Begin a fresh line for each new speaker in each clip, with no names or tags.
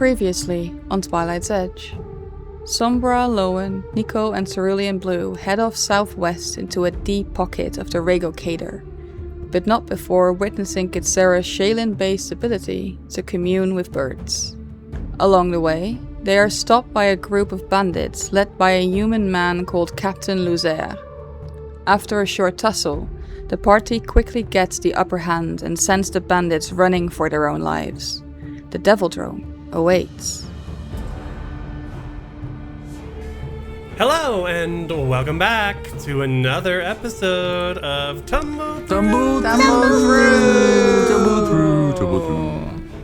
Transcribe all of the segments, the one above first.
Previously on Twilight's Edge. Sombra, Lowen, Nico and Cerulean Blue head off southwest into a deep pocket of the Regocator, but not before witnessing Kitsera's Shaylin-based ability to commune with birds. Along the way, they are stopped by a group of bandits led by a human man called Captain Luzer. After a short tussle, the party quickly gets the upper hand and sends the bandits running for their own lives. The Devildrome awaits.
Hello and welcome back to another episode of Tumble Through.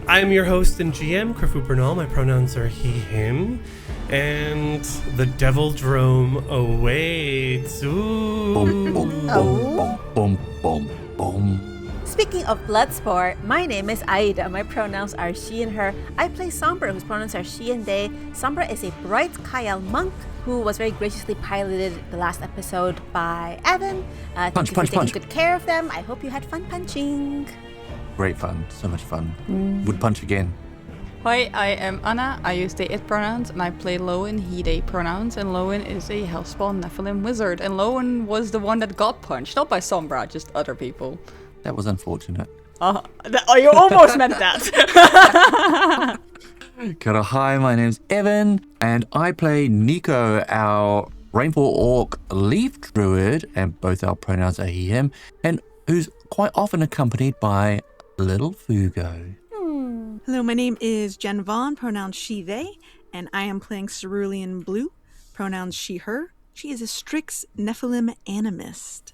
I am your host and GM, Krifu Bernal. My pronouns are he, him. And the Devildrome awaits. Ooh.
Boom, boom, boom, boom, boom, boom.
Speaking of Bloodsport, my name is Aida. My pronouns are she and her. I play Sombra, whose pronouns are she and they. Sombra is a bright Kyle monk who was very graciously piloted the last episode by Evan. Thank you for taking good care of them. I hope you had fun punching.
Great fun. So much fun. Would punch again.
Hi, I am Anna. I use they, it pronouns, and I play Lowen, he, they pronouns, and Lowen is a Hellspawn Nephilim wizard, and Lowen was the one that got punched, not by Sombra, just other people.
That was unfortunate.
You almost meant that.
Hi, my name's Evan, and I play Nico, our Rainfall Orc Leaf Druid, and both our pronouns are he, him, and who's quite often accompanied by Little Fugo.
Hello, my name is Jen Vaughn, pronouns she, they, and I am playing Cerulean Blue, pronouns she, her. She is a Strix Nephilim animist.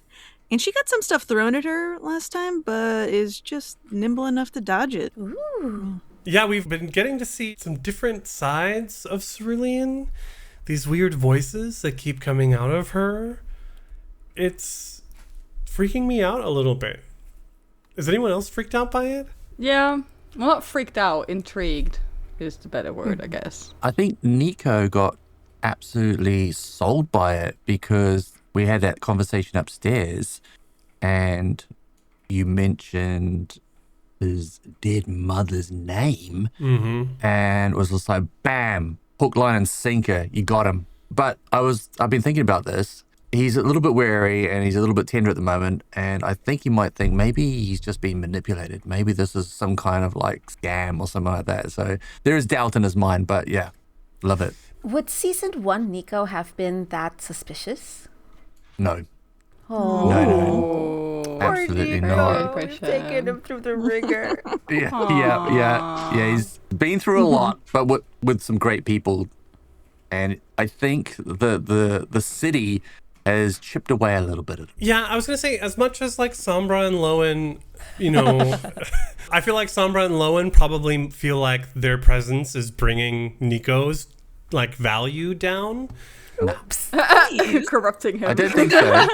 And she got some stuff thrown at her last time, but is just nimble enough to dodge it.
Ooh.
Yeah, we've been getting to see some different sides of Cerulean. These weird voices that keep coming out of her. It's freaking me out a little bit. Is anyone else freaked out by it?
Yeah, well, not freaked out, intrigued is the better word, I guess.
I think Nico got absolutely sold by it because we had that conversation upstairs and you mentioned his dead mother's name and it was just like, bam, hook, line and sinker, you got him. But I've been thinking about this. He's a little bit wary and he's a little bit tender at the moment, and I think you might think maybe he's just being manipulated. Maybe this is some kind of like scam or something like that. So there is doubt in his mind, but yeah, love it.
Would season 1 Nico have been that suspicious?
No.
Oh.
No. Absolutely not.
Taking him through the ringer.
Yeah. He's been through a lot, but with some great people. And I think the city has chipped away a little bit.
Yeah, I was going to say, as much as like Sombra and Lowen, you know, I feel like Sombra and Lowen probably feel like their presence is bringing Nico's like value down.
Oops.
Corrupting him.
I don't think so.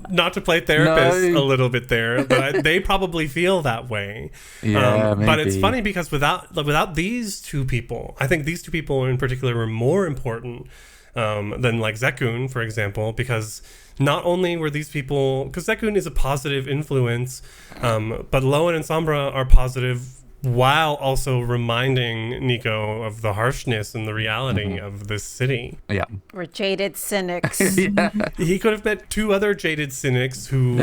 Not to play therapist a little bit there, but they probably feel that way.
Yeah, maybe.
But it's funny because without these two people, I think these two people in particular were more important than like Zekun, for example, because not only were these people, because Zekun is a positive influence, but Lowen and Sombra are positive while also reminding Nico of the harshness and the reality of this city.
Yeah.
We're jaded cynics.
He could have met two other jaded cynics who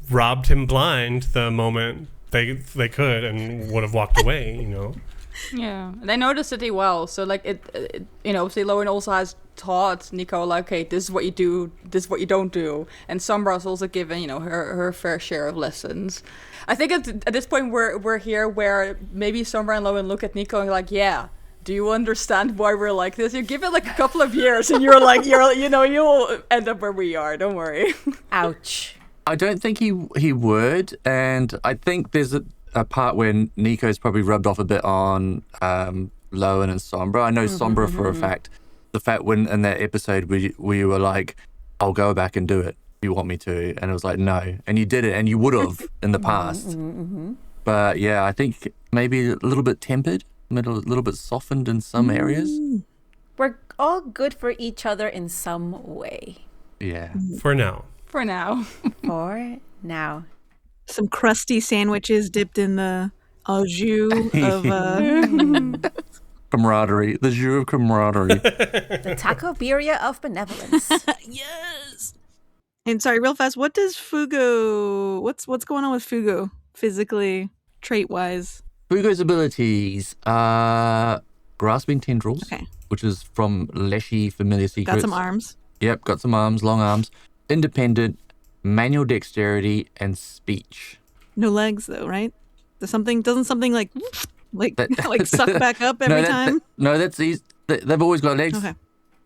robbed him blind the moment they could and would have walked away, you know?
Yeah, they know the city well, so like it you know, say Lowen also has taught Nico like, okay, this is what you do, this is what you don't do, and Sombra's also given, you know, her fair share of lessons. I think at this point we're here where maybe Sombra and Lowen look at Nico and like, yeah, do you understand why we're like this? You give it like a couple of years and you'll end up where we are. Don't worry.
Ouch.
I don't think he would, and I think there's a part where Nico's probably rubbed off a bit on Lowen and Sombra. I know Sombra for a fact. The fact when in that episode where you were like, I'll go back and do it if you want me to. And it was like, no. And you did it, and you would have in the past. But yeah, I think maybe a little bit tempered, a little bit softened in some areas.
We're all good for each other in some way.
Yeah.
For now.
For now.
For now.
Some crusty sandwiches dipped in the au jus of
camaraderie. The jus of camaraderie.
The Taco Birria of benevolence.
Yes. And sorry, real fast, what does Fugo, what's going on with Fugo physically, trait-wise?
Fugo's abilities are grasping tendrils,
Okay.
which is from Leshy Familiar Secrets.
Got some arms.
Yep, got some arms, long arms. Independent, manual dexterity, and speech.
No legs though, right? Doesn't something like
That-
like suck back up every time?
That's easy. They've always got legs.
Okay.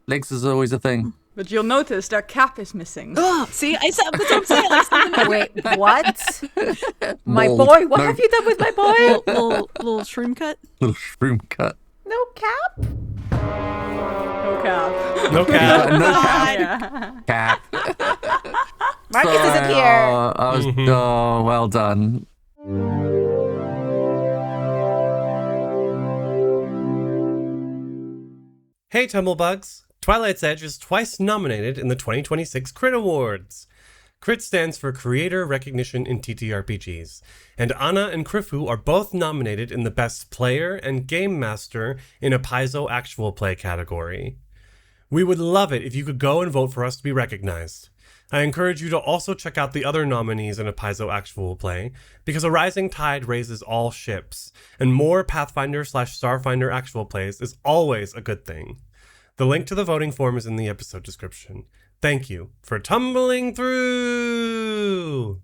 Legs is always a thing.
But you'll notice their cap is missing.
Oh, see, that's what I'm saying. Like something
Wait, what? My
Mold.
boy, what
No.
have you done with my boy?
little shroom cut.
Little shroom cut.
No cap?
No cap.
No cap.
No cap.
Marcus isn't here.
Oh, well done.
Hey, Tumblebugs! Twilight's Edge is twice nominated in the 2026 Crit Awards. Crit stands for Creator Recognition in TTRPGs, and Anna and Krifu are both nominated in the Best Player and Game Master in a Paizo Actual Play category. We would love it if you could go and vote for us to be recognized. I encourage you to also check out the other nominees in a Paizo Actual Play, because a rising tide raises all ships, and more Pathfinder/Starfinder Actual Plays is always a good thing. The link to the voting form is in the episode description. Thank you for tumbling through!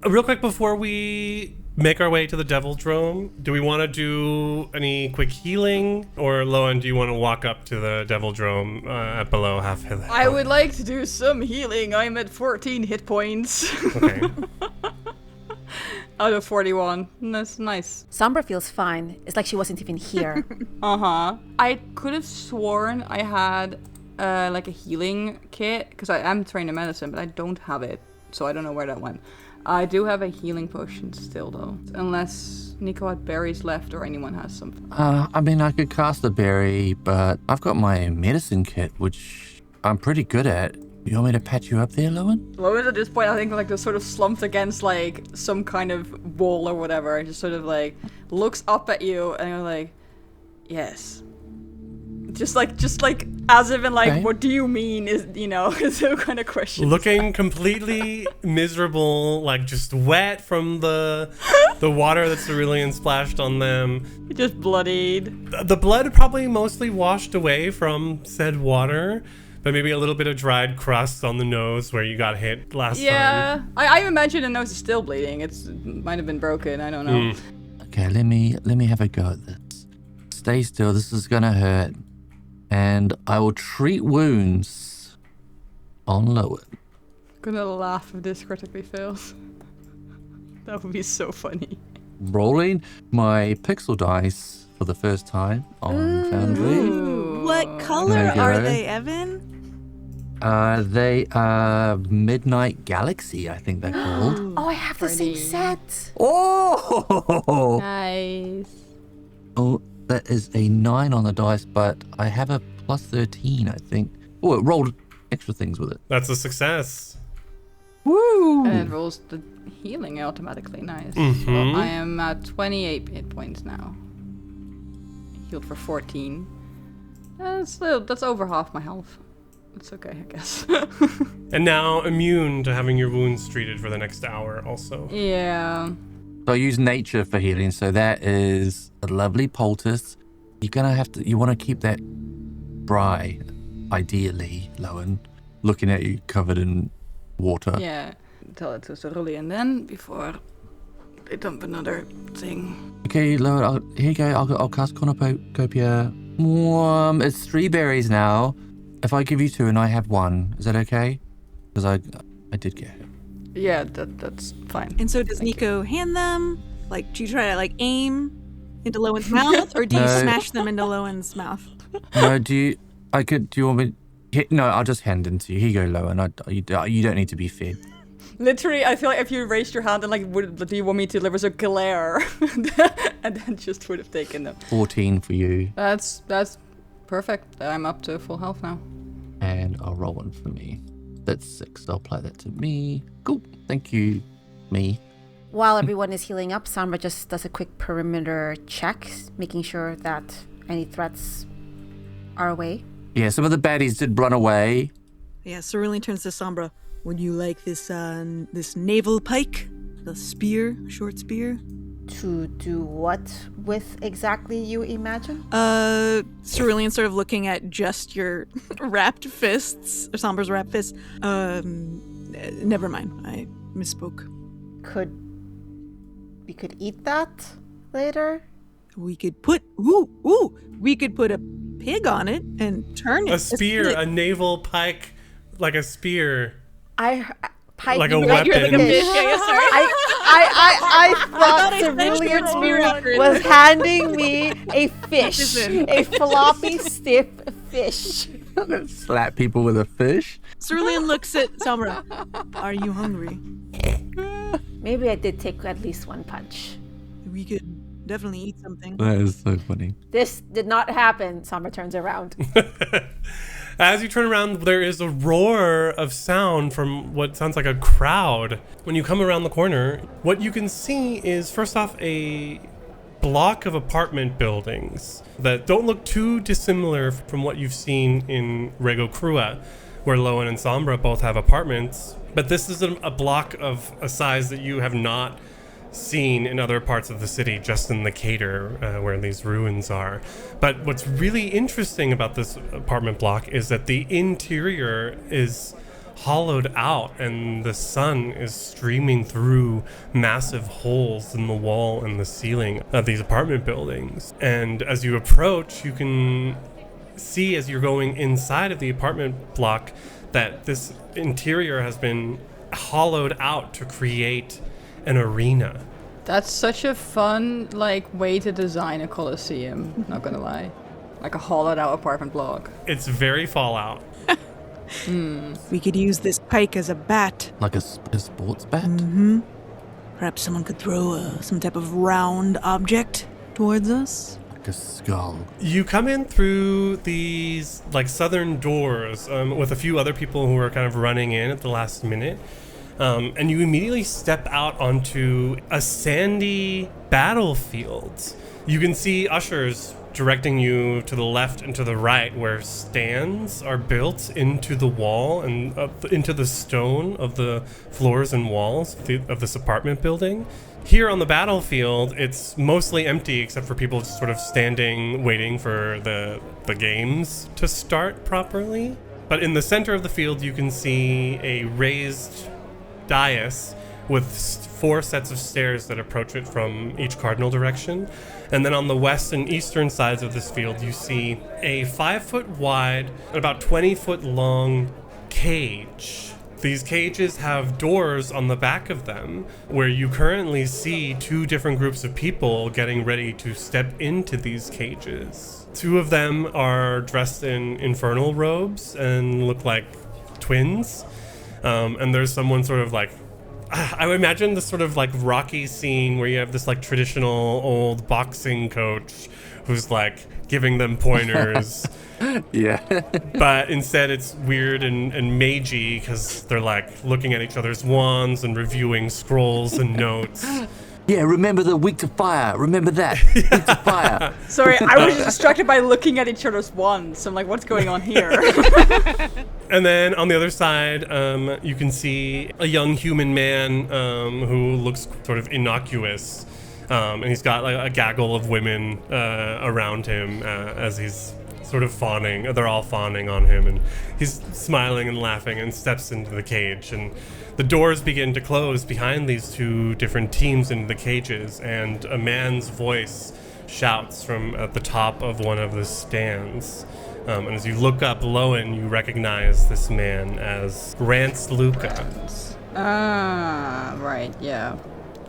Real quick before we make our way to the Devildrome, do we want to do any quick healing? Or, Loan, do you want to walk up to the Devildrome at below half health?
I would like to do some healing. I'm at 14 hit points.
Okay.
Out of 41. That's nice.
Sombra feels fine. It's like she wasn't even here.
Uh-huh. I could have sworn I had like a healing kit, because I am trained in medicine, but I don't have it. So I don't know where that went. I do have a healing potion still, though. Unless Nico had berries left or anyone has something.
I mean, I could cast a berry, but I've got my medicine kit, which I'm pretty good at. You want me to patch you up there, Lowen?
Lois at this point, I think, like, just sort of slumped against, like, some kind of wall or whatever. Just sort of, like, looks up at you and you're like, yes. Just like, as if in, like,
Okay.
what do you mean is, you know, some kind of question.
Looking completely miserable, like just wet from the water that Cerulean splashed on them.
Just bloodied.
The blood probably mostly washed away from said water, but maybe a little bit of dried crust on the nose where you got hit last time.
Yeah. I imagine the nose is still bleeding. It might have been broken. I don't know.
Okay, let me have a go at this. Stay still. This is gonna hurt, and I will treat wounds on Lowen.
Gonna laugh if this critically fails. That would be so funny.
Rolling my pixel dice for the first time on Foundry.
What color
There you
are
go.
they, Evan?
They are Midnight Galaxy, I think they're called.
Oh, I have the same
Pretty.
set.
Oh!
Nice.
Oh, that is a 9 on the dice, but I have a plus 13, I think. Oh, it rolled extra things with it.
That's a success.
Woo!
And it rolls the healing automatically. Nice.
Mhm.
So I am at 28 hit points now. Healed for 14. That's over half my health. It's okay, I guess.
And now immune to having your wounds treated for the next hour also.
Yeah.
So I use nature for healing, so that is a lovely poultice. You're gonna have to, you want to keep that dry, ideally, Lowen. Looking at you covered in water.
Yeah. Tell it to Cerulean then before they dump another thing.
Okay, Lowen, here you go. I'll cast Cornucopia. It's 3 berries now. If I give you 2 and I have 1, is that okay? Because I did get it.
Yeah, that's fine.
And so does
Thank
Nico hand them? Like, do you try to, like, aim into Lowen's mouth? Or do you
No.
smash them into Lowen's mouth?
No, do you want me? No, I'll just hand them to you. Here you go, Lowen. You don't need to be fed.
Literally, I feel like if you raised your hand and like, do you want me to deliver a glare? And then just would have taken them.
14 for you,
That's perfect. I'm up to full health now.
and I'll roll 1 for me. That's 6. I'll apply that to me. Cool. Thank you, me.
While everyone is healing up, Sombra just does a quick perimeter check, making sure that any threats are away.
Yeah, some of the baddies did run away.
Yeah, Cerulean turns to Sombra. Would you like this naval pike? The spear, short spear?
To do what with exactly, you imagine?
Cerulean sort of looking at just your wrapped fists, or Sombra's wrapped fists. Never mind. I misspoke.
We could eat that later?
We could put we could put a pig on it and turn it.
A spear, a naval pike, like a spear.
Pike,
like a weapon.
Like a fish. Yeah, sorry.
I thought Cerulean was handing me a fish, a floppy, stiff fish.
Slap people with a fish.
Cerulean looks at Sombra. Are you hungry?
Maybe I did take at least one punch.
We could definitely eat something.
That is so funny.
This did not happen. Sombra turns around.
As you turn around, there is a roar of sound from what sounds like a crowd. When you come around the corner, what you can see is, first off, a block of apartment buildings that don't look too dissimilar from what you've seen in Rego Crua, where Lowen and Sombra both have apartments. But this is a block of a size that you have not seen in other parts of the city, just in the Cater, where these ruins are. But what's really interesting about this apartment block is that the interior is hollowed out and the sun is streaming through massive holes in the wall and the ceiling of these apartment buildings. And as you approach, you can see, as you're going inside of the apartment block, that this interior has been hollowed out to create an arena.
That's such a fun, way to design a coliseum, not gonna lie. Like a hollowed out apartment block.
It's very Fallout.
We could use this pike as a bat.
Like a sports bat?
Mm-hmm. Perhaps someone could throw some type of round object towards us.
Like a skull.
You come in through these southern doors with a few other people who are kind of running in at the last minute. And you immediately step out onto a sandy battlefield. You can see ushers directing you to the left and to the right, where stands are built into the wall and into the stone of the floors and walls of this apartment building. Here on the battlefield, it's mostly empty except for people just sort of standing, waiting for the games to start properly. But in the center of the field, you can see a raised dais with 4 sets of stairs that approach it from each cardinal direction. And then on the west and eastern sides of this field, you see a 5-foot wide and about 20-foot long cage. These cages have doors on the back of them, where you currently see 2 different groups of people getting ready to step into these cages. 2 of them are dressed in infernal robes and look like twins. And there's someone sort of I would imagine this sort of Rocky scene where you have this traditional old boxing coach who's giving them pointers.
Yeah.
But instead it's weird and magey because they're looking at each other's wands and reviewing scrolls and notes.
Yeah, remember the weak to fire. Remember that. Weak to fire.
Sorry, I was distracted by looking at each other's wands. I'm like, what's going on here?
And then on the other side, you can see a young human man who looks sort of innocuous. And he's got a gaggle of women around him as he's sort of fawning. They're all fawning on him. And he's smiling and laughing and steps into the cage. And the doors begin to close behind these 2 different teams into the cages. And a man's voice shouts from at the top of one of the stands. And as you look up Lowen, you recognize this man as Rance Luca.
Ah, right, yeah.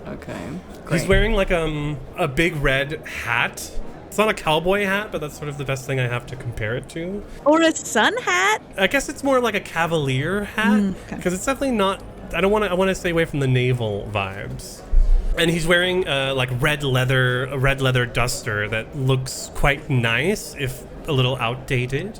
Okay. Great.
He's wearing a big red hat. It's not a cowboy hat, but that's sort of the best thing I have to compare it to.
Or a sun hat?
I guess it's more like a cavalier hat, because it's definitely not. I want to stay away from the naval vibes. And he's wearing a red leather duster that looks quite nice, if a little outdated.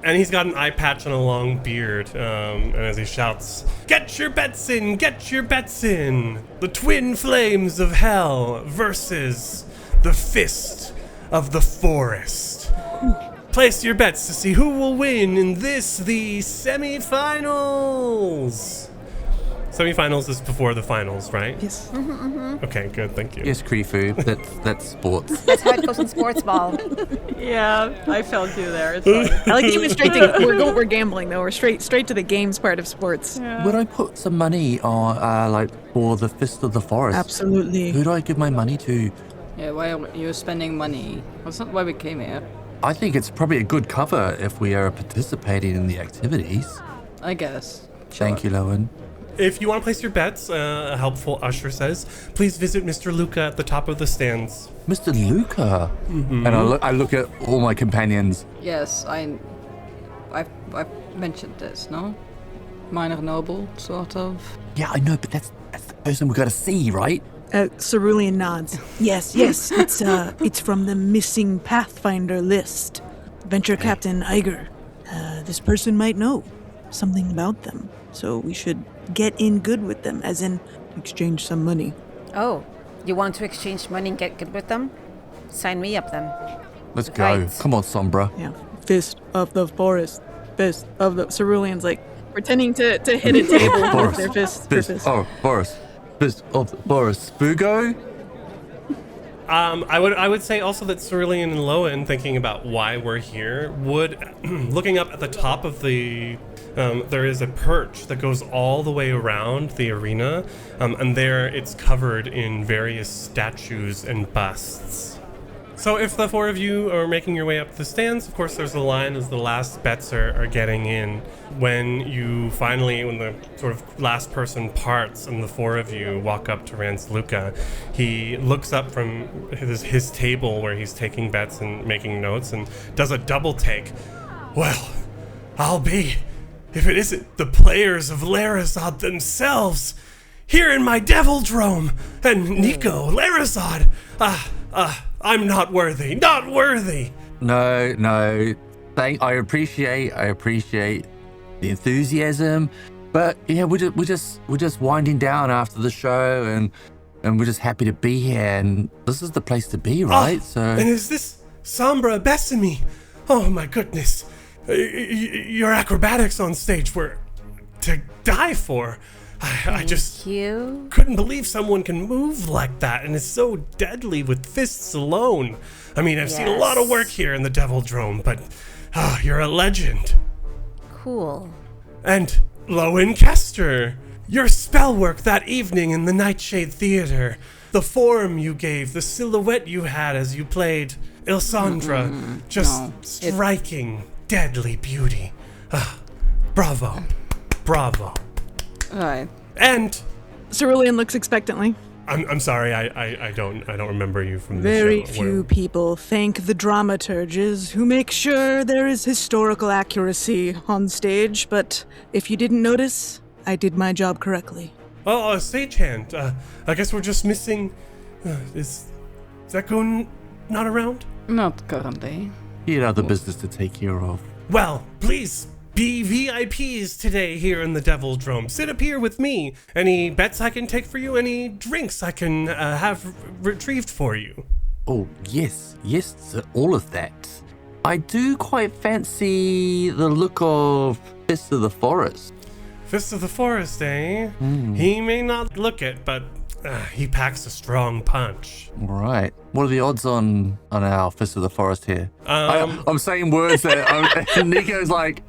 And he's got an eye patch and a long beard. And as he shouts, "Get your bets in! Get your bets in! The twin flames of hell versus the fist of the forest. Place your bets to see who will win in this, the semifinals." Semifinals is before the finals, right?
Yes.
Okay, good. Thank you.
Yes, Krifu. That's sports.
That's how it goes in sports ball.
Yeah, I felt you there. It's fine.
I like that you went straight to we're gambling though. We're straight to the games part of sports.
Would I put some money on, for the Fist of the Forest?
Absolutely.
Who do I give my money to?
Yeah, why are you spending money? That's not why we came here.
I think it's probably a good cover if we are participating in the activities.
I guess.
Thank you, Lowen.
If you want to place your bets, a helpful usher says, please visit Mr. Luca at the top of the stands.
Mr. Luca. And I look at all my companions.
Yes, I've mentioned this, no? Minor noble, sort of.
Yeah, I know, but that's the person we got to see, right?
Cerulean nods. Yes, it's from the missing Pathfinder list. Venture Captain Iger. This person might know something about them, so we should get in good with them, as in exchange some money.
Oh, you want to exchange money and get good with them? Sign me up then.
Let's go.
Right.
Come on, Sombra.
Yeah. Fist of the forest. Fist of the Cerulean's like pretending to hit a table with
Forest.
their fist.
Oh, Forest. Fist of the Forest. Spugo?
I would say also that Cerulean and Lowen, thinking about why we're here, would, looking up at the top of the, there is a perch that goes all the way around the arena, and there it's covered in various statues and busts. So if the four of you are making your way up the stands, of course there's a line as the last bets are getting in. When the sort of last person parts and the four of you walk up to Rance Luca, he looks up from his table where he's taking bets and making notes and does a double take. Well, I'll be, if it isn't the players of Larazad themselves, here in my Devildrome, and Nico, Larazad, I'm not worthy.
No. I appreciate the enthusiasm, but yeah, we're just winding down after the show, and we're just happy to be here, and this is the place to be, right?
And is this Sombra Besame? Oh my goodness. Your acrobatics on stage were to die for. I just couldn't believe someone can move like that and is so deadly with fists alone. I mean, I've seen a lot of work here in the Devildrome, but you're a legend.
Cool.
And Lowen Kester, your spell work that evening in the Nightshade Theater, the form you gave, the silhouette you had as you played Ilsandra, striking, deadly beauty. Bravo.
Alright.
And
Cerulean looks expectantly.
I'm sorry, I don't remember you from the
Very
show.
few people thank the dramaturges who make sure there is historical accuracy on stage, but if you didn't notice, I did my job correctly.
Oh, stagehand. I guess we're just missing. Is Zekun not around?
Not currently.
He had other business to take care of.
Well, please be VIPs today here in the Devildrome. Sit up here with me. Any bets I can take for you? Any drinks I can have retrieved for you?
Oh, yes, all of that. I do quite fancy the look of Fist of the Forest.
Fist of the Forest, eh? He may not look it, but he packs a strong punch.
Right. What are the odds on our Fist of the Forest here? I'm saying words that Nico's like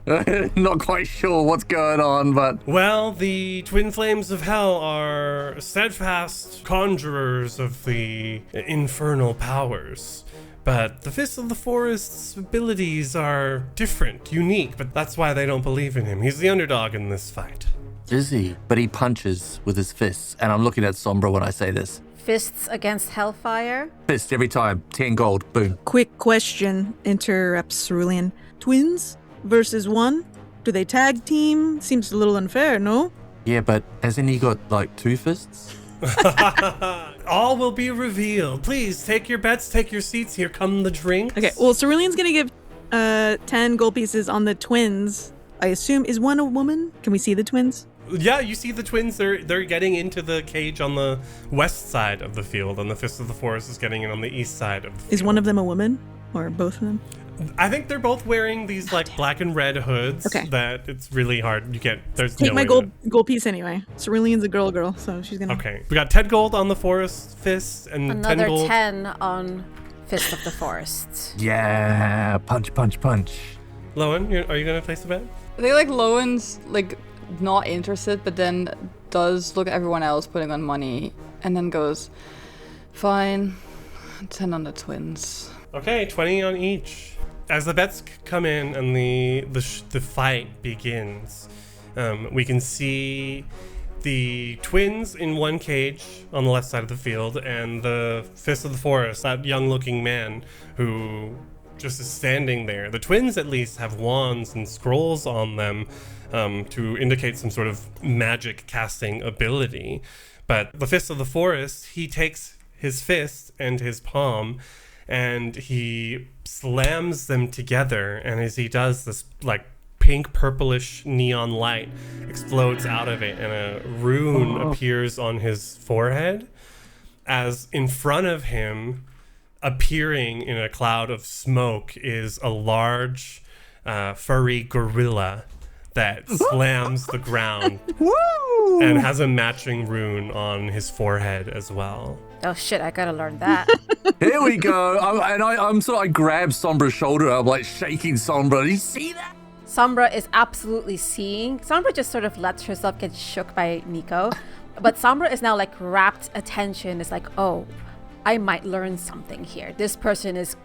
not quite sure what's going on, but...
Well, the Twin Flames of Hell are steadfast conjurors of the infernal powers. But the Fist of the Forest's abilities are different, unique, but that's why they don't believe in him. He's the underdog in this fight.
Is he? But he punches with his fists, and I'm looking at Sombra when I say this.
Fists against Hellfire?
Fist every time. 10 gold. Boom.
Quick question, interrupts Cerulean. Twins versus one? Do they tag team? Seems a little unfair, no?
Yeah, but hasn't he got like 2 fists?
All will be revealed. Please take your bets, take your seats. Here come the drinks.
Okay, well, Cerulean's gonna give 10 gold pieces on the twins. I assume, is one a woman? Can we see the twins?
Yeah, you see the twins. They're getting into the cage on the west side of the field, and the Fist of the Forest is getting in on the east side of the field.
Is one of them a woman? Or both of them?
I think they're both wearing these like black and red hoods.
Okay.
That it's really hard. You can't. There's
Take
no
my
way
gold piece anyway. Cerulean's a girl, so she's gonna...
Okay. We got 10 gold on the Forest Fist and 10
Another
gold.
10 on Fist of the Forest.
Yeah, punch, punch, punch.
Lowen, are you gonna place a bet?
I think like Lowen's like not interested, but then does look at everyone else putting on money and then goes, fine, 10 on the twins.
Okay, 20 on each. As the bets come in and the fight begins, we can see the twins in one cage on the left side of the field, and the Fist of the Forest, that young-looking man who just is standing there. The twins at least have wands and scrolls on them to indicate some sort of magic casting ability. But the Fist of the Forest, he takes his fist and his palm and he slams them together, and as he does, this like pink purplish neon light explodes out of it, and a rune appears on his forehead, as in front of him, appearing in a cloud of smoke, is a large furry gorilla that slams the ground and has a matching rune on his forehead as well.
Oh shit, I gotta learn that.
Here we go. I grab Sombra's shoulder. I'm like shaking Sombra. Do you see that?
Sombra is absolutely seeing. Sombra just sort of lets herself get shook by Nico. But Sombra is now like rapt attention. It's like, oh, I might learn something here. This person is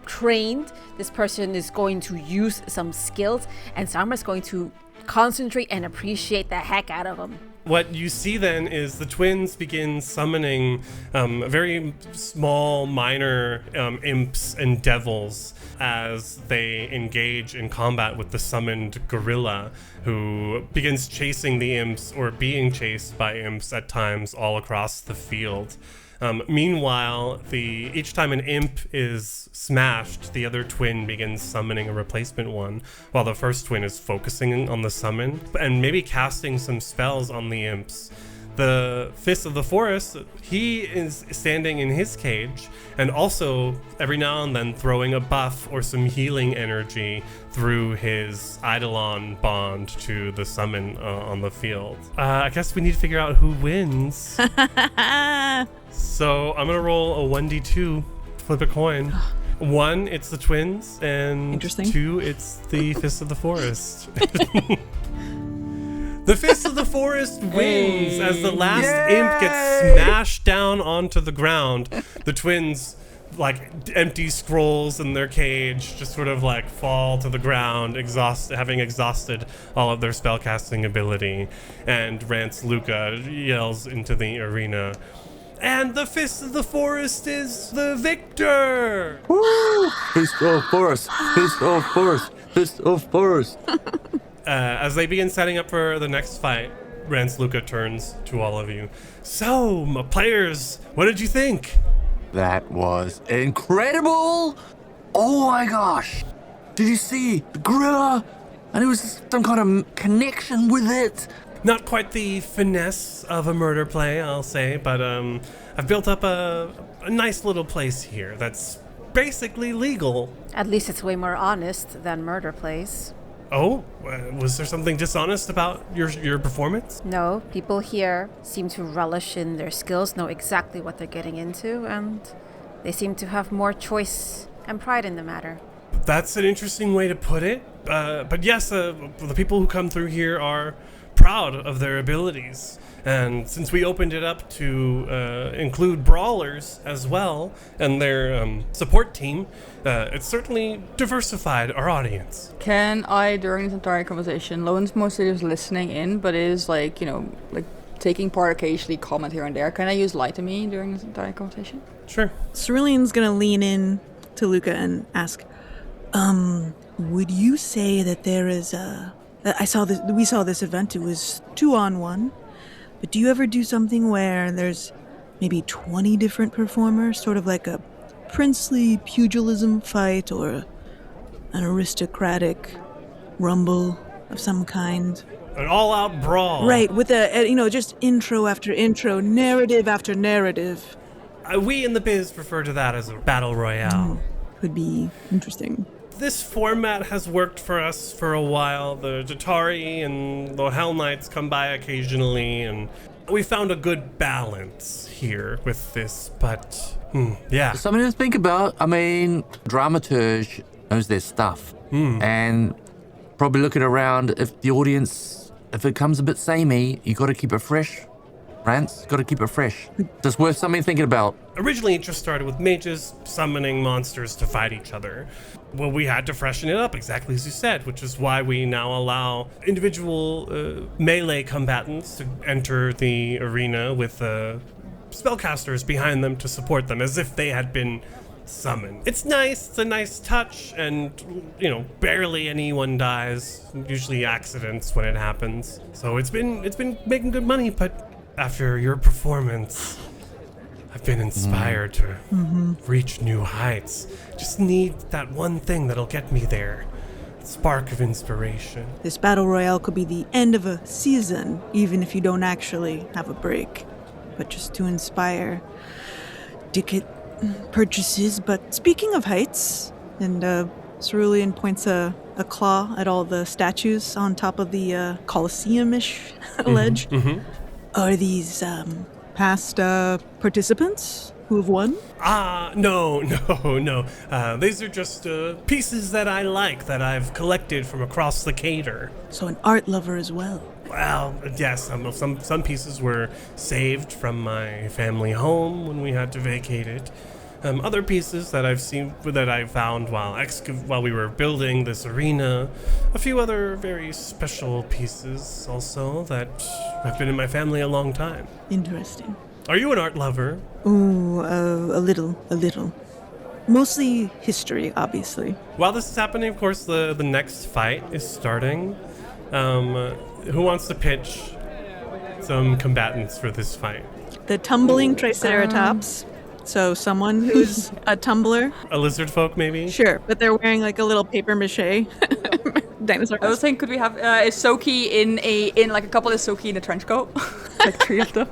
trained. This person is going to use some skills. And Sombra's going to concentrate and appreciate the heck out of him.
What you see then is the twins begin summoning very small, minor imps and devils as they engage in combat with the summoned gorilla, who begins chasing the imps or being chased by imps at times all across the field. Meanwhile, each time an imp is smashed, the other twin begins summoning a replacement one, while the first twin is focusing on the summon and maybe casting some spells on the imps. The Fist of the Forest, he is standing in his cage and also every now and then throwing a buff or some healing energy through his Eidolon bond to the summon on the field. I guess we need to figure out who wins. So I'm going to roll a 1d2, flip a coin. 1, it's the twins, and 2, it's the Fist of the Forest. The Fist of the Forest wins as the last imp gets smashed down onto the ground. The twins, like empty scrolls in their cage, just sort of like fall to the ground, having exhausted all of their spellcasting ability. And Rance Luca yells into the arena, and the Fist of the Forest is the victor!
Woo! Fist of Forest, Fist of Forest, Fist of Forest.
As they begin setting up for the next fight, Rance Luca turns to all of you. So, my players, what did you think?
That was incredible! Oh my gosh! Did you see the gorilla? And it was some kind of connection with it.
Not quite the finesse of a murder play, I'll say, but I've built up a nice little place here that's basically legal.
At least it's way more honest than murder plays.
Oh, was there something dishonest about your performance?
No, people here seem to relish in their skills, know exactly what they're getting into, and they seem to have more choice and pride in the matter.
That's an interesting way to put it. But yes, the people who come through here are proud of their abilities. And since we opened it up to include brawlers as well and their support team, it's certainly diversified our audience.
Can I, during this entire conversation, Lowen's mostly just listening in, but is like taking part occasionally, comment here and there. Can I use lie to me during this entire conversation?
Sure.
Cerulean's gonna lean in to Luca and ask, would you say that there is we saw this event, it was 2-on-1, but do you ever do something where there's maybe 20 different performers, sort of like a princely pugilism fight or an aristocratic rumble of some kind.
An all-out brawl.
Right, with just intro after intro, narrative after narrative.
We in the biz refer to that as a battle royale.
Could be interesting.
This format has worked for us for a while. The Jatari and the Hell Knights come by occasionally, and we found a good balance here with this, but yeah.
Something to think about. I mean, dramaturge knows their stuff. And probably looking around, if the audience, if it comes a bit samey, you got to keep it fresh. Rance, got to keep it fresh. Just worth something thinking about.
Originally, it just started with mages summoning monsters to fight each other. Well, we had to freshen it up, exactly as you said, which is why we now allow individual melee combatants to enter the arena with spellcasters behind them to support them, as if they had been summoned. It's nice, it's a nice touch, and, barely anyone dies. Usually accidents when it happens. So it's been making good money, but after your performance, I've been inspired to reach new heights. Just need that one thing that'll get me there. Spark of inspiration.
This battle royale could be the end of a season, even if you don't actually have a break. But just to inspire ticket purchases. But speaking of heights, and Cerulean points a claw at all the statues on top of the Colosseum-ish ledge. Are these past participants who have won?
No. These are just pieces that I like, that I've collected from across the Cater.
So an art lover as well.
Well, yes, some pieces were saved from my family home when we had to vacate it. Other pieces that I found while we were building this arena. A few other very special pieces also that have been in my family a long time.
Interesting.
Are you an art lover?
Ooh, a little. Mostly history, obviously.
While this is happening, of course, the next fight is starting. Who wants to pitch some combatants for this fight?
The tumbling Triceratops. So someone who's a tumbler.
A lizard folk, maybe?
Sure, but they're wearing like a little paper mache dinosaur.
I was thinking, could we have Isoki in like a couple of Isoki in a trench coat? Like 3 of them.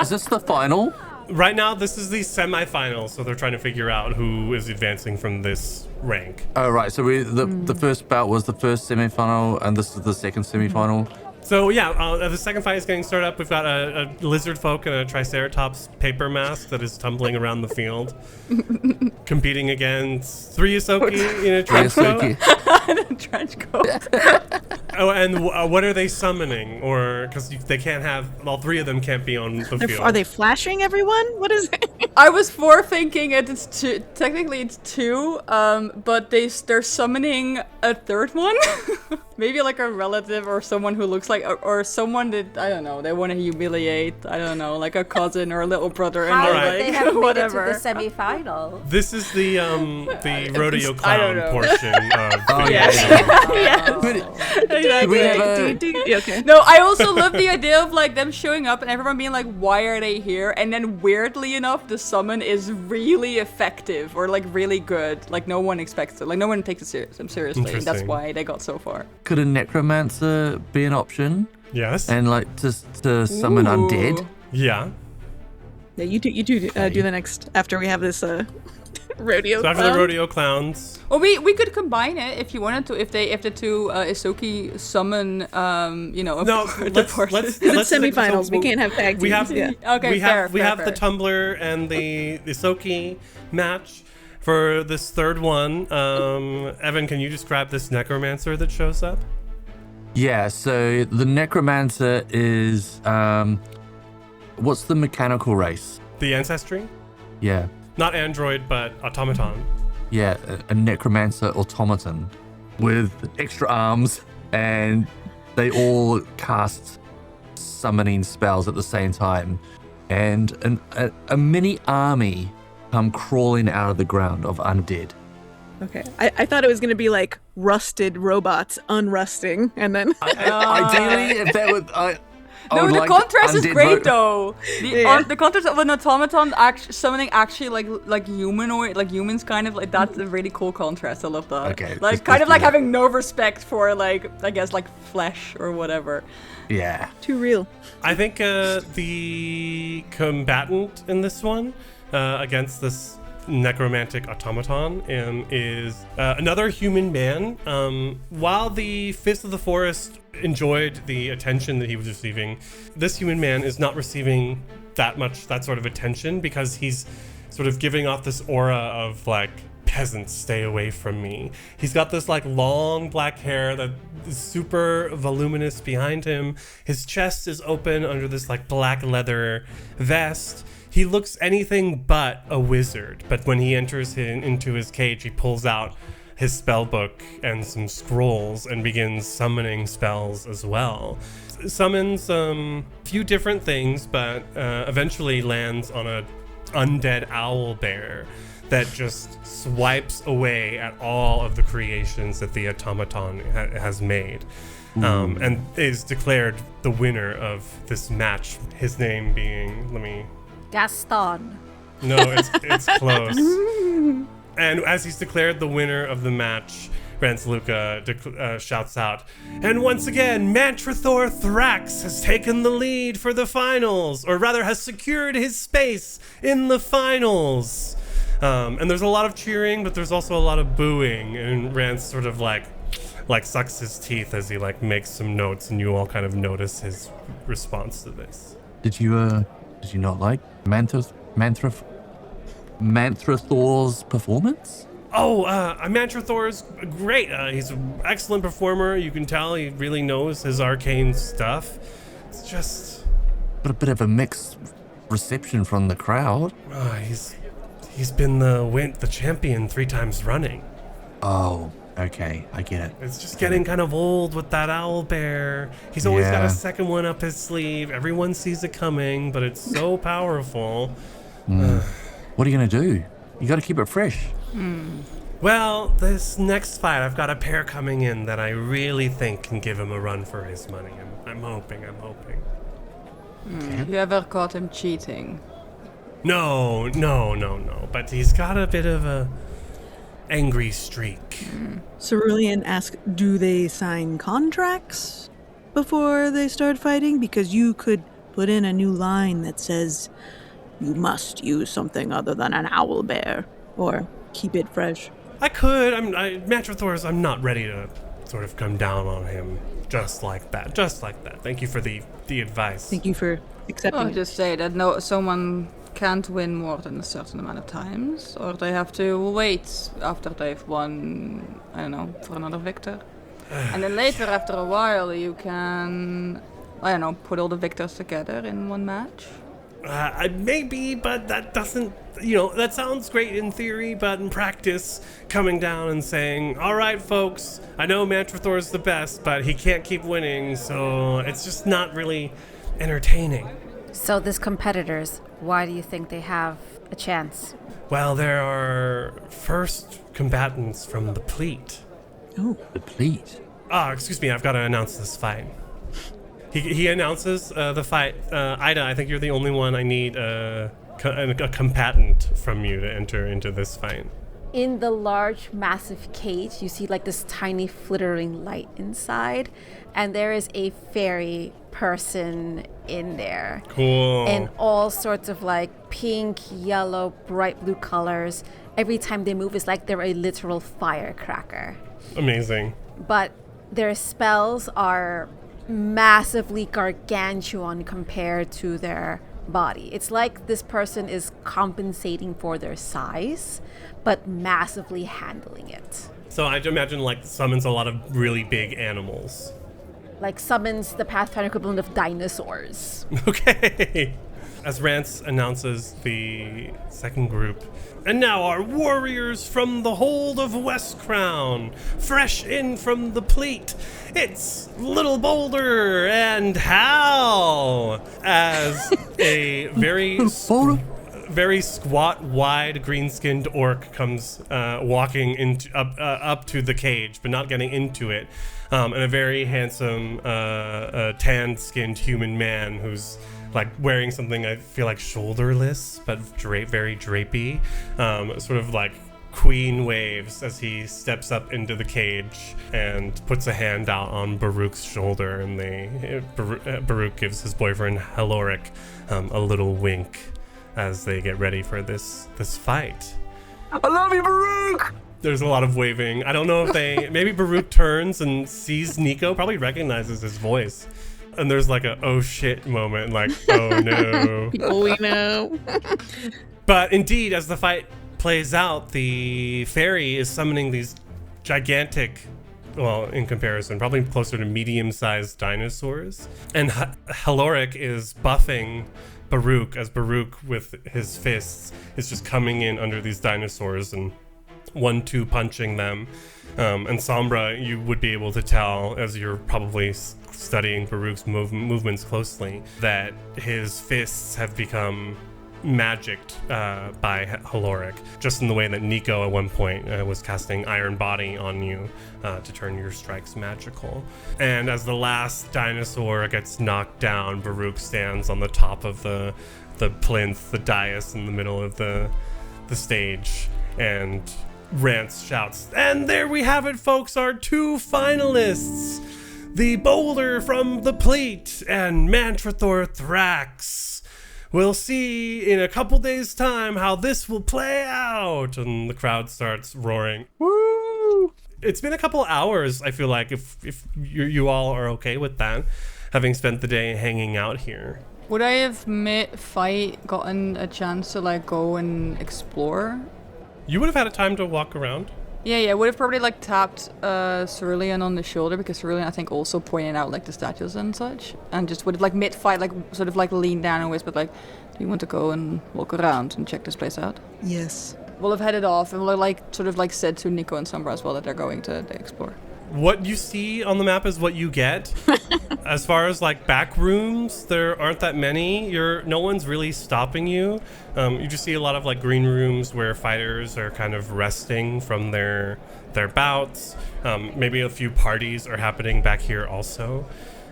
Is this the final?
Right now, this is the semifinals, so they're trying to figure out who is advancing from this rank.
Oh, right. So the first bout was the first semifinal, and this is the second semifinal.
So yeah, the second fight is getting started up. We've got a lizard folk and a Triceratops paper mask that is tumbling around the field, competing against 3 Isoki in a trench coat.
In a trench coat.
Oh, and what are they summoning? Or because they can't have all 3 of them can't be on the field.
Are they flashing everyone? What is it?
I was thinking it's 2. Technically, it's 2. But they're summoning a 3rd one. Maybe like a relative or someone who looks like, or someone that, I don't know, they want to humiliate, I don't know, like a cousin or a little brother.
How
and
did
like,
they have made
whatever.
it to the semifinal?
This is the rodeo clown portion of
Okay.
No, I also love the idea of like them showing up and everyone being like, why are they here? And then weirdly enough, the summon is really effective or like really good. Like no one expects it. Like no one takes them seriously. And that's why they got so far.
Could a necromancer be an option?
Yes.
And like to summon undead?
Yeah.
Yeah, you two do the next after we have this rodeo.
So after the rodeo clowns.
Well, we could combine it if you wanted to. If the 2 Isoki summon,
let's
It's semifinals. We can't have tag teams.
We have
fair.
We have the tumbler and the Isoki match for this 3rd one. Evan, can you describe this necromancer that shows up?
Yeah, so the necromancer is what's the mechanical race?
The ancestry?
Yeah.
Not android, but automaton.
Yeah, a necromancer automaton with extra arms, and they all cast summoning spells at the same time. And a mini army come crawling out of the ground of undead.
Okay. I thought it was going to be like rusted robots unrusting, and then...
Ideally, if that would... I
No,
would
the
like
contrast is
undead
great
vo-
though.
Yeah.
The contrast of an automaton summoning actually like humanoid, like humans, kind of like that's a really cool contrast. I love that.
Okay,
Like
let's
kind of
do
like
that.
having no respect for like I guess like flesh or whatever.
Yeah.
Too real.
I think the combatant in this one against this necromantic automaton is another human man. While the Fist of the Forest enjoyed the attention that he was receiving, this human man is not receiving that sort of attention because he's sort of giving off this aura of like, peasants, stay away from me. He's got this like long black hair that is super voluminous behind him. His chest is open under this like black leather vest. He looks anything but a wizard, but when he enters into his cage, he pulls out his spell book and some scrolls and begins summoning spells as well. Summons a few different things, but eventually lands on a undead owl bear that just swipes away at all of the creations that the automaton has made, and is declared the winner of this match. His name being,
Gaston.
no, it's close. And as he's declared the winner of the match, Ransluka shouts out, "And once again, Mantrathor Thrax has taken the lead for the finals, or rather has secured his space in the finals." And there's a lot of cheering, but there's also a lot of booing, and Rance sort of like sucks his teeth as he like makes some notes, and you all kind of notice his response to this.
Did you not like Mantrathor's performance?
Oh, Mantrathor's great. He's an excellent performer. You can tell he really knows his arcane stuff. It's just...
But a bit of a mixed reception from the crowd.
He's been the champion 3 times running.
Oh, okay, I get it.
It's just getting kind of old with that owl bear. He's always got a second one up his sleeve. Everyone sees it coming, but it's so powerful.
What are you going to do? You got to keep it fresh.
Well, this next fight, I've got a pair coming in that I really think can give him a run for his money. I'm hoping.
You ever caught him cheating?
No. But he's got a bit of a angry streak.
Cerulean asks, do they sign contracts before they start fighting? Because you could put in a new line that says, you must use something other than an owl bear, or keep it fresh.
I could. Mantrathor's. I'm not ready to sort of come down on him just like that. Thank you for the advice.
Thank you for accepting
I'll
it.
just say that someone can't win more than a certain amount of times, or they have to wait after they've won, I don't know, for another victor. And then later, after a while, you can, I don't know, put all the victors together in one match.
Maybe, but that doesn't, that sounds great in theory, but in practice, coming down and saying, all right, folks, I know Mantrathor's the best, but he can't keep winning, so it's just not really entertaining.
So these competitors, why do you think they have a chance?
Well, there are first combatants from the Pleat.
Oh, the Pleat.
Excuse me, I've got to announce this fight. He announces the fight. Ida, I think you're the only one I need a combatant from you to enter into this fight.
In the large, massive cage, you see like this tiny flittering light inside, and there is a fairy person in there.
Cool.
In all sorts of like pink, yellow, bright blue colors. Every time they move, it's like they're a literal firecracker.
Amazing.
But their spells are massively gargantuan compared to their body. It's like this person is compensating for their size, but massively handling it.
So I'd imagine like summons a lot of really big animals.
Like summons the Pathfinder equivalent of dinosaurs.
Okay. As Rance announces the second group, and now our warriors from the hold of West Crown, fresh in from the Pleat, it's Little Boulder and Hal, as a very very squat, wide, green-skinned orc comes walking into up to the cage, but not getting into it. And a very handsome, tan-skinned human man who's like wearing something I feel like shoulderless, but very drapey, sort of like queen waves as he steps up into the cage and puts a hand out on Baruch's shoulder, and Baruch gives his boyfriend Helloric a little wink as they get ready for this fight.
I love you, Baruch!
There's a lot of waving. I don't know if maybe Baruch turns and sees Nico, probably recognizes his voice. And there's like a oh shit moment, like, oh no.
Oh, we know.
But indeed, as the fight plays out, the fairy is summoning these gigantic, well, in comparison, probably closer to medium-sized dinosaurs. And Helloric is buffing Baruch, as Baruch, with his fists, is just coming in under these dinosaurs and 1-2 punching them. And Sombra, you would be able to tell, as you're probably studying Baruch's movements closely, that his fists have become magicked by Helloric, just in the way that Nico at one point was casting Iron Body on you to turn your strikes magical. And as the last dinosaur gets knocked down, Baruch stands on the top of the plinth, the dais in the middle of the stage, and shouts, and there we have it, folks, our 2 finalists, the Boulder from the Pleat and Mantrathor Thrax. We'll see in a couple days' time how this will play out. And the crowd starts roaring. Woo! It's been a couple hours, I feel like, if you all are okay with that, having spent the day hanging out here.
Would I have mid-fight gotten a chance to like go and explore?
You would have had a time to walk around.
Yeah, would have probably like tapped Cerulean on the shoulder, because Cerulean I think also pointed out like the statues and such, and just would have like mid-fight like sort of like leaned down and whispered like, do you want to go and walk around and check this place out?
Yes.
We'll have headed off and we'll have like sort of like said to Nico and Sombra as well that they're going to explore.
What you see on the map is what you get. As far as like back rooms, there aren't that many. No one's really stopping you. You just see a lot of like green rooms where fighters are kind of resting from their bouts. Maybe a few parties are happening back here also.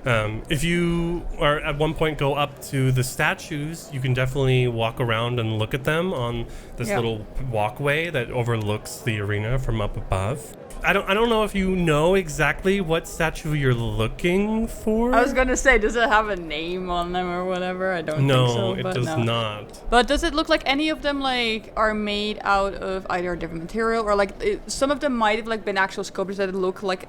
If you are at one point go up to the statues, you can definitely walk around and look at them on this little walkway that overlooks the arena from up above. I don't know if you know exactly what statue you're looking for.
I was gonna say, does it have a name on them or whatever? I don't think so.
No, it does not.
But does it look like any of them like are made out of either a different material, or like some of them might have like been actual sculptures that look like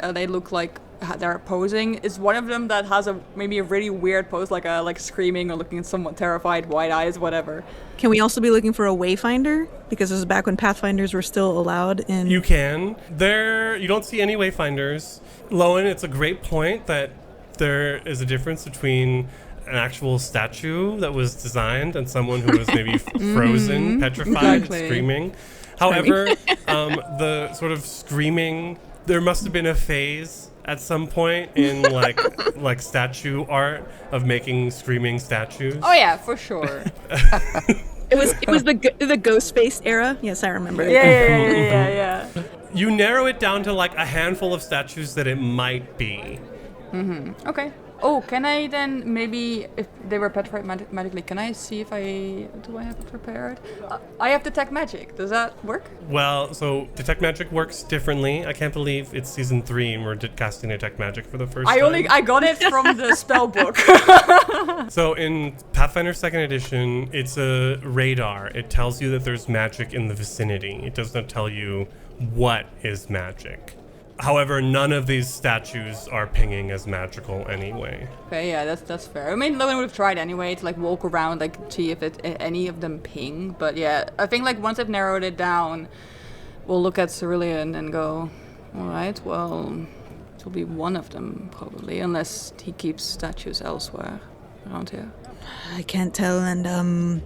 they're posing? Is one of them that has maybe a really weird pose, like screaming or looking somewhat terrified, wide eyes, whatever?
Can we also be looking for a wayfinder? Because this is back when Pathfinders were still allowed in...
You can. You don't see any wayfinders. Lowen, it's a great point that there is a difference between an actual statue that was designed and someone who was maybe frozen, petrified, screaming. However, the sort of screaming, there must have been a phase at some point in like statue art of making screaming statues.
Oh yeah, for sure.
It was the Ghostface era. Yes, I remember.
Yeah.
You narrow it down to like a handful of statues that it might be.
Okay. Oh, can I then maybe, if they were petrified magically, can I see if do I have it prepared? I have Detect Magic. Does that work?
Well, so Detect Magic works differently. I can't believe it's season 3 and we're casting Detect Magic for the first time.
I got it from the spell book.
So in Pathfinder 2nd edition, it's a radar. It tells you that there's magic in the vicinity. It does not tell you what is magic. However, none of these statues are pinging as magical anyway.
Okay, yeah, that's fair. I mean, Lowen would have tried anyway to like walk around, like see if any of them ping. But yeah, I think like once I've narrowed it down, we'll look at Cerulean and go, all right, well, it'll be one of them probably, unless he keeps statues elsewhere around here.
I can't tell, and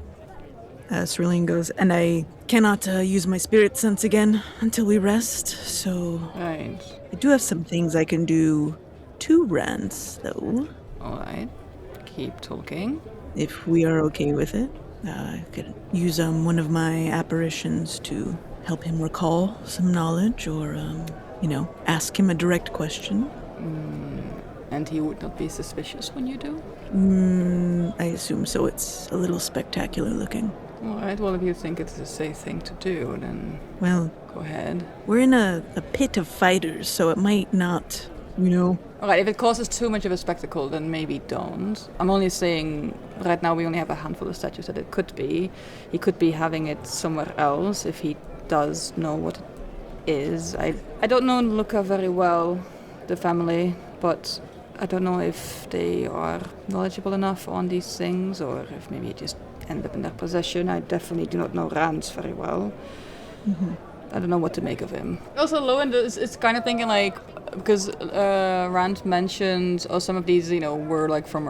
Cerulean goes, and I cannot use my spirit sense again until we rest, so...
Right.
I do have some things I can do to Rance, though.
Alright. Keep talking.
If we are okay with it. I could use one of my apparitions to help him recall some knowledge or, ask him a direct question.
And he would not be suspicious when you do?
I assume so. It's a little spectacular looking.
Alright, well, if you think it's a safe thing to do, then
Well,
go ahead.
we're in a pit of fighters, so it might not,
Alright, if it causes too much of a spectacle, then maybe don't. I'm only saying, right now we only have a handful of statues that it could be. He could be having it somewhere else if he does know what it is. I don't know Luca very well, the family, but I don't know if they are knowledgeable enough on these things, or if maybe it just end up in their possession. I definitely do not know Rance very well. I don't know what to make of him. Also, Lowen is kind of thinking because Rand mentioned, some of these, were like from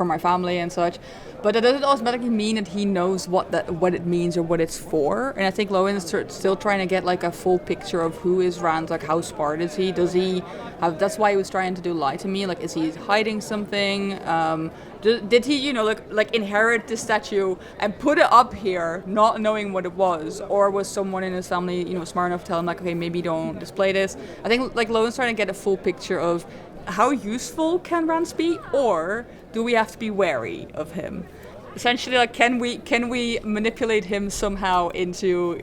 my family and such, but that doesn't automatically mean that he knows what it means or what it's for. And I think Lowen is still trying to get like a full picture of who is Rand, like how smart is he? Does he have? That's why he was trying to do lie to me. Like, is he hiding something? Did he, like inherit this statue and put it up here, not knowing what it was, or was someone in his family, smart enough to tell him like, okay, maybe don't display this? I think like Lowen's trying to get a full picture of how useful can Rance be, or do we have to be wary of him? Essentially, like, can we manipulate him somehow into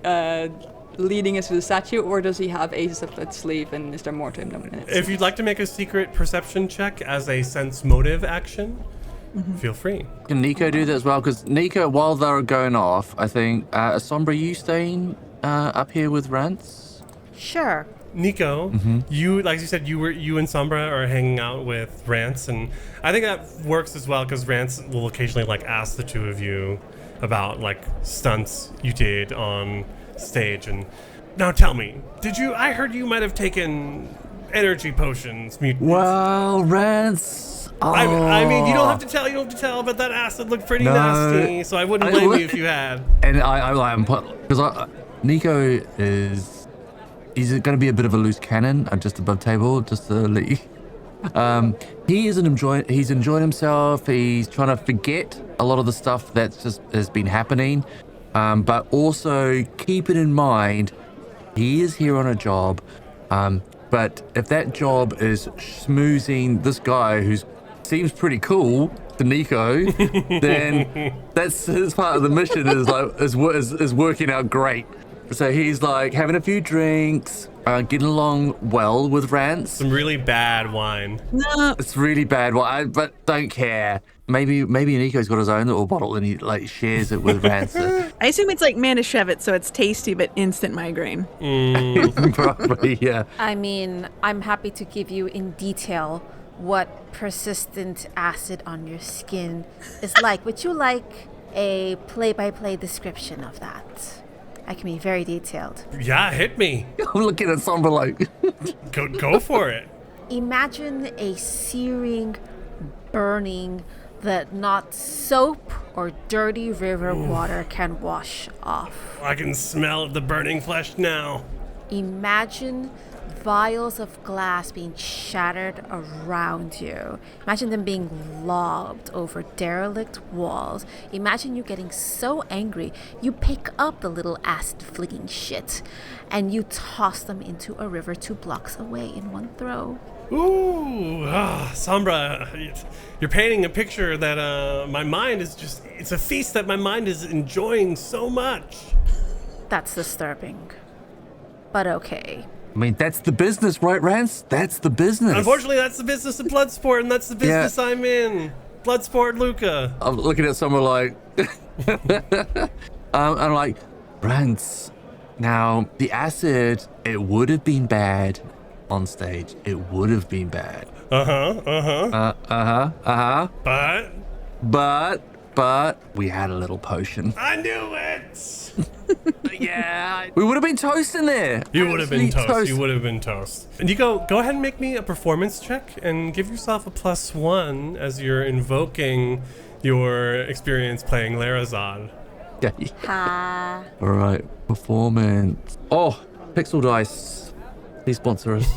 leading us to the statue, or does he have aces up its sleeve, and is there more to him than it is?
If you'd like to make a secret perception check as a sense motive action, feel free.
Can Nico do that as well? Because Nico, while they're going off, I think, Sombra, you staying up here with Rance?
Sure.
Nico, you, like you said, you and Sombra are hanging out with Rance, and I think that works as well because Rance will occasionally like ask the two of you about like stunts you did on stage. And now tell me, I heard you might have taken energy potions.
Well, Rance.
I mean, you don't have to tell, but that acid looked pretty nasty, so I wouldn't blame you if you had.
And I'm because Nico he's going to be a bit of a loose cannon just above table, just to let you. He's enjoying himself. He's trying to forget a lot of the stuff that's just has been happening, but also keep it in mind, he is here on a job. But if that job is schmoozing this guy who seems pretty cool to Nico, then that's his part of the mission is working out great. So he's like having a few drinks, getting along well with Rance.
Some really bad wine.
No.
It's really bad wine, but don't care. Maybe Nico's got his own little bottle and he like shares it with Rance.
I assume it's like Manischewitz, so it's tasty but instant migraine.
Probably, yeah.
I mean, I'm happy to give you in detail what persistent acid on your skin is like. Would you like a play-by-play description of that? I can be very detailed.
Yeah, hit me.
I'm looking at Sombra like...
Go for it.
Imagine a searing, burning that not soap or dirty river water can wash off.
I can smell the burning flesh now.
Imagine vials of glass being shattered around you. Imagine them being lobbed over derelict walls. Imagine you getting so angry you pick up the little acid-flinging shit and you toss them into a river 2 blocks away in one throw.
Ooh, Sombra, you're painting a picture that my mind is it's a feast that my mind is enjoying so much.
That's disturbing, but okay.
I mean, that's the business, right, Rance? That's the business.
Unfortunately, that's the business of Bloodsport, and that's the business I'm in. Bloodsport Luca.
I'm looking at someone like... I'm like, Rance, now, the acid, it would have been bad on stage. It would have been bad. But we had a little potion.
I knew it!
Yeah. We would have been toast in there.
You would have been toast. You would have been toast. And you go ahead and make me a performance check and give yourself a +1 as you're invoking your experience playing Larazad.
Yeah.
Ha.
All right. Performance. Oh, Pixel Dice. Please sponsor us.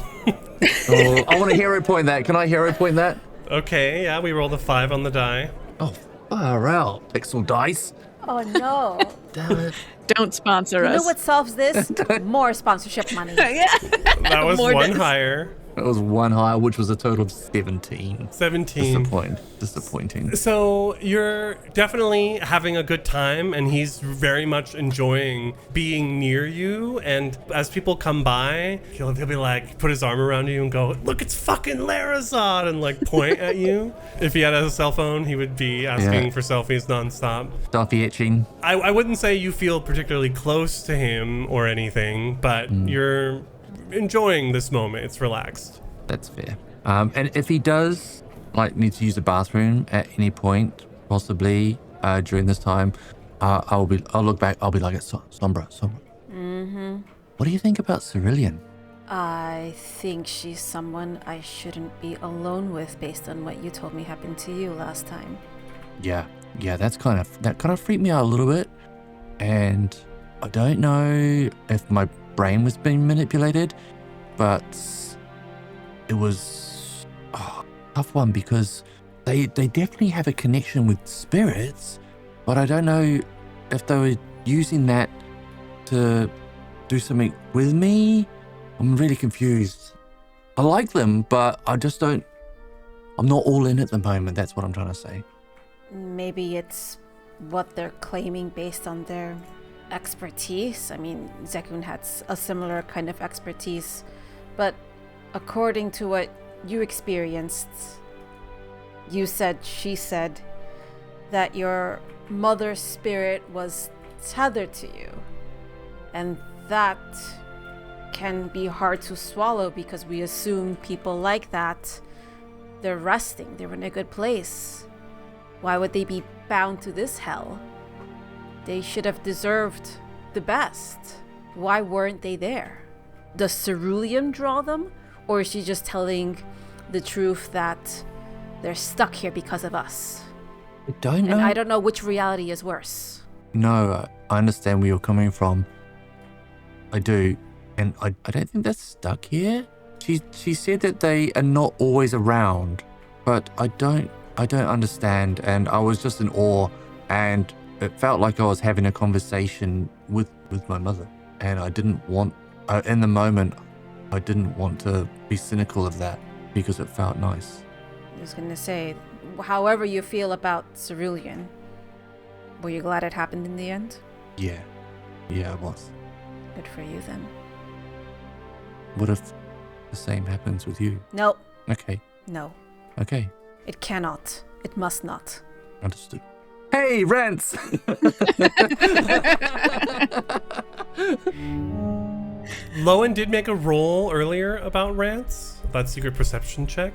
Oh, I want to hero point that. Can I hero point that?
Okay, yeah, we rolled a 5 on the die.
Oh, far out. Pixel Dice.
Oh no.
Damn it.
Don't sponsor
You
us.
know what solves this? More sponsorship money.
That was
More
one
dice.
higher.
That was one high, which was a total of 17.
17.
Disappointing.
So you're definitely having a good time, and he's very much enjoying being near you. And as people come by, he'll be like, put his arm around you and go, "Look, it's fucking Larazad," and like point at you. If he had a cell phone, he would be asking
Yeah.
for selfies nonstop.
Stuffy itching.
I wouldn't say you feel particularly close to him or anything, but you're enjoying this moment. It's relaxed.
That's fair. And if he does need to use the bathroom at any point, possibly during this time, I'll look back. I'll be like, Sombra.
Mm-hmm.
What do you think about Cerulean?
I think she's someone I shouldn't be alone with based on what you told me happened to you last time.
Yeah, that kind of freaked me out a little bit, and I don't know if my brain was being manipulated, but it was a tough one because they definitely have a connection with spirits, but I don't know if they were using that to do something with me. I'm really confused. I like them, but I'm not all in at the moment. That's what I'm trying to say.
Maybe it's what they're claiming based on their expertise. I mean, Zekun had a similar kind of expertise, but according to what you experienced, she said that your mother's spirit was tethered to you, and that can be hard to swallow because we assume people like that, they're resting, they're in a good place. Why would they be bound to this hell? They should have deserved the best. Why weren't they there? Does Cerulean draw them? Or is she just telling the truth that they're stuck here because of us?
I don't know.
And I don't know which reality is worse.
No, I understand where you're coming from. I do. And I don't think they're stuck here. She said that they are not always around, but I don't understand, and I was just in awe, and it felt like I was having a conversation with my mother, and I didn't want, in the moment, I didn't want to be cynical of that because it felt nice.
I was gonna say, however you feel about Cerulean, were you glad it happened in the end?
Yeah, I was.
Good for you then.
What if the same happens with you?
No,
Okay.
it cannot. It must not.
Understood. Hey, Rance!
Lowen did make a roll earlier about Rance, that secret perception check.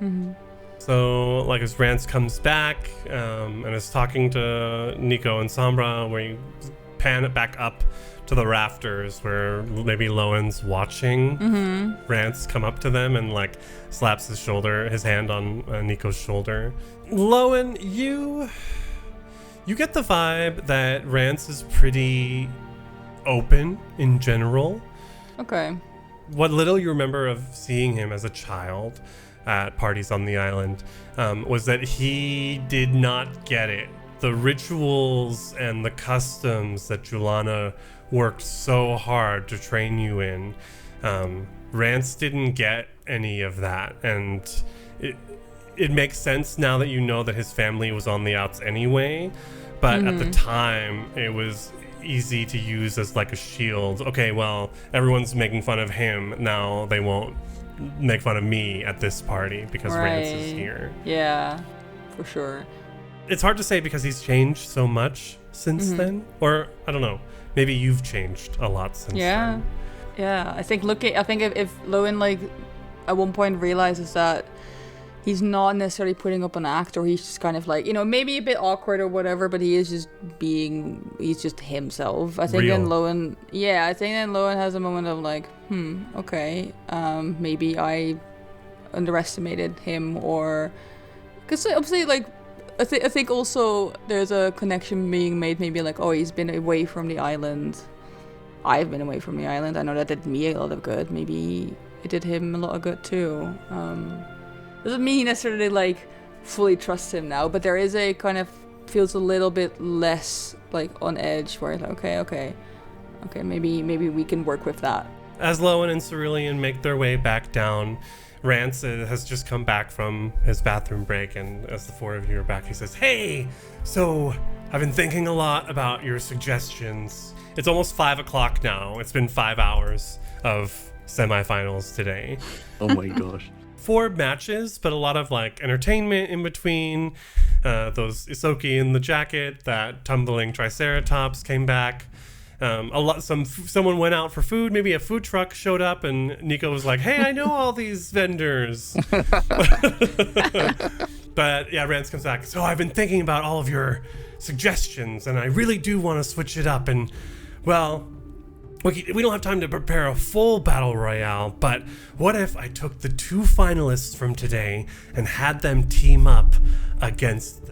Mm-hmm.
So, like, as Rance comes back and is talking to Nico and Sombra, where you pan it back up to the rafters where maybe Lowen's watching Rance come up to them and, like, slaps his hand on Nico's shoulder. Lowen, you get the vibe that Rance is pretty open in general.
Okay.
What little you remember of seeing him as a child at parties on the island was that he did not get it. The rituals and the customs that Julana worked so hard to train you in, Rance didn't get any of that, and it makes sense now that you know that his family was on the outs anyway, but at the time it was easy to use as like a shield. Okay, well, everyone's making fun of him, now they won't make fun of me at this party because Rance is here.
Yeah, for sure.
It's hard to say because he's changed so much since then, or I don't know, maybe you've changed a lot since then.
Yeah, I think if Lowen, like, at one point realizes that he's not necessarily putting up an act, or he's just kind of like, maybe a bit awkward or whatever, but he's just himself. I think
Real.
then Lowen has a moment of like, okay, maybe I underestimated him, or because obviously, like, I think also there's a connection being made, maybe like, oh, he's been away from the island. I've been away from the island. I know that did me a lot of good. Maybe it did him a lot of good too. Doesn't mean he necessarily like fully trusts him now, but there is a kind of feels a little bit less like on edge where it's like, okay, maybe we can work with that.
As Lowen and Cerulean make their way back down, Rance has just come back from his bathroom break, and as the four of you are back, he says, "Hey, so I've been thinking a lot about your suggestions. It's almost 5 o'clock now. It's been 5 hours of semifinals today.
Oh my gosh.
4 matches, but a lot of like entertainment in between. Those Isoki in the jacket, that tumbling Triceratops came back. Someone went out for food. Maybe a food truck showed up, and Nico was like, "Hey, I know all these vendors." But yeah, Rance comes back. "So I've been thinking about all of your suggestions, and I really do want to switch it up. And well, we don't have time to prepare a full battle royale, but what if I took the 2 finalists from today and had them team up against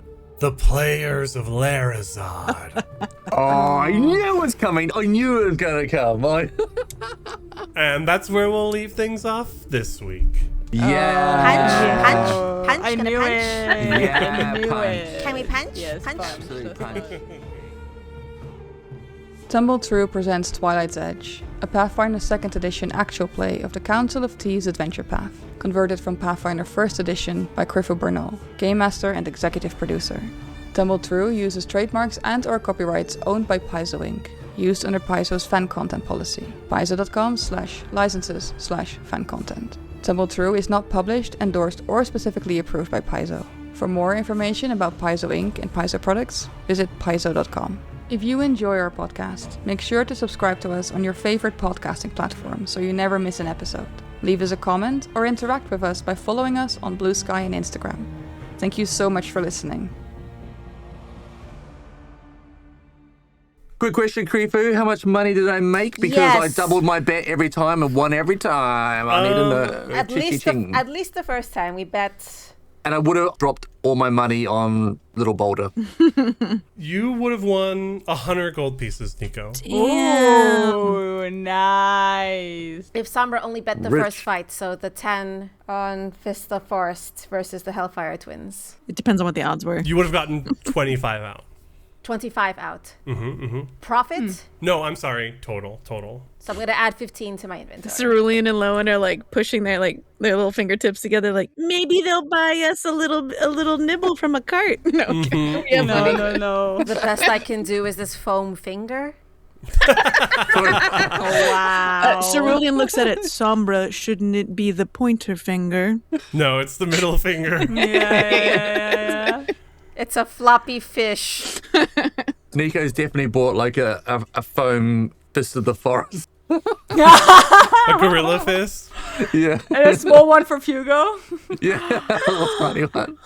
the players of Larazad?"
Oh, I knew it was coming. I knew it was going to come.
And that's where we'll leave things off this week.
Yeah.
Punch.
I
Gonna
knew
punch.
it.
Yeah,
I knew
punch.
it.
Can we punch?
Yes,
Punch?
Absolutely punch.
Tumble Through presents Twilight's Edge, a Pathfinder 2nd edition actual play of the Council of Thieves adventure path, converted from Pathfinder 1st edition by Griffo Bernal, game master and executive producer. Tumble Through uses trademarks and/or copyrights owned by Paizo Inc., used under Paizo's fan content policy, paizo.com/licenses/fan content. Tumble Through is not published, endorsed, or specifically approved by Paizo. For more information about Paizo Inc. and Paizo products, visit paizo.com. If you enjoy our podcast, make sure to subscribe to us on your favorite podcasting platform so you never miss an episode. Leave us a comment or interact with us by following us on Blue Sky and Instagram. Thank you so much for listening.
Quick question, Krifu. How much money did I make? Because I
Yes.
doubled my bet every time and won every time. I need to know.
At least the first time we bet.
And I would have dropped all my money on Little Boulder.
You would have won 100 gold pieces, Nico.
Ooh, nice.
If Sombra only bet the
Rich.
first fight, so the 10 on Fist of Forest versus the Hellfire Twins.
It depends on what the odds were.
You would have gotten 25 out.
25 out. Profit?
No, I'm sorry. Total.
So I'm going to add 15 to my inventory.
Cerulean and Lowen are like pushing their little fingertips together, like maybe they'll buy us a little nibble from a cart. No, okay. We have money.
No.
The best I can do is this foam finger.
Wow.
Cerulean looks at it. Sombra, shouldn't it be the pointer finger?
No, it's the middle finger.
Yeah.
It's a floppy fish.
Nico's definitely bought like a foam Fist of the Forest.
A gorilla fist.
Yeah.
And a small one for Fugo.
Yeah. Little tiny one.